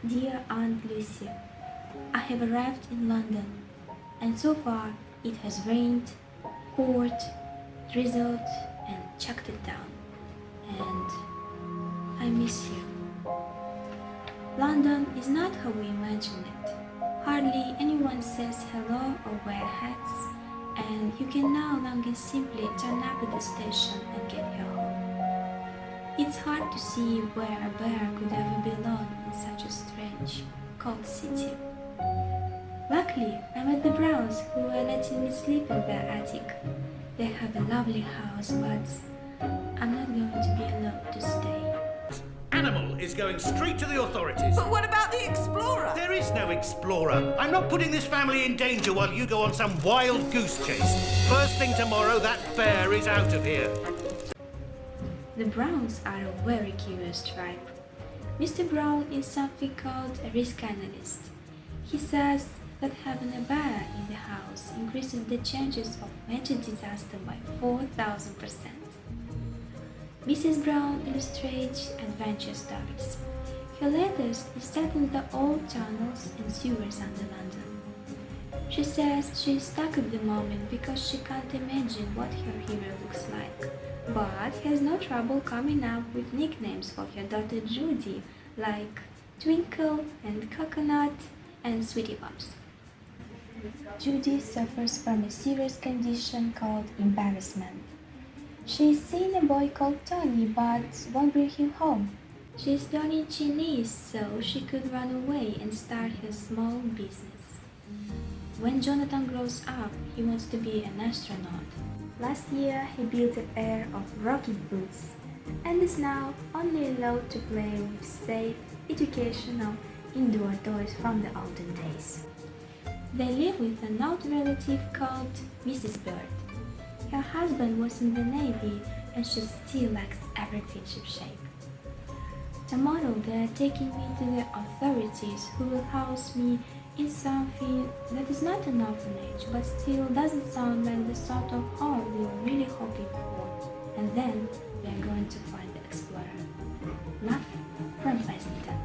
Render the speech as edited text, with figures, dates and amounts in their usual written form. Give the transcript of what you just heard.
Dear Aunt Lucy, I have arrived in London, and so far it has rained, poured, drizzled, and chucked it down, and I miss you. London is not how we imagine it. Hardly anyone says hello or wear hats, and you can no longer simply turn up at the station and get your home. It's hard to see where a bear could ever belong in such a strange, cold city. Luckily, I'm at the Browns, who are letting me sleep in their attic. They have a lovely house, but I'm not going to be allowed to stay. Animal is going straight to the authorities. But what about the explorer? There is no explorer. I'm not putting this family in danger while you go on some wild goose chase. First thing tomorrow, that bear is out of here. The Browns are a very curious tribe. Mr. Brown is something called a risk analyst. He says that having a bear in the house increases the chances of major disaster by 4,000%. Mrs. Brown illustrates adventure stories. Her latest is set in the old tunnels and sewers under London. She says she is stuck at the moment because she can't imagine what her hero looks like, but has no trouble coming up with nicknames for her daughter Judy, like Twinkle and Coconut and Sweetie Bumps. Judy suffers from a serious condition called embarrassment. She's seen a boy called Tony but won't bring him home. She's learning Chinese so she could run away and start her small business. When Jonathan grows up, he wants to be an astronaut. Last year, he built a pair of rocket boots and is now only allowed to play with safe, educational, indoor toys from the olden days. They live with an old relative called Mrs. Bird. Her husband was in the Navy and she still lacks everything shipshape. Tomorrow they are taking me to the authorities, who will house me in something that is not an orphanage but still doesn't sound like the sort of home we were really hoping for. And then we are going to find the explorer. Love from Pleasanton.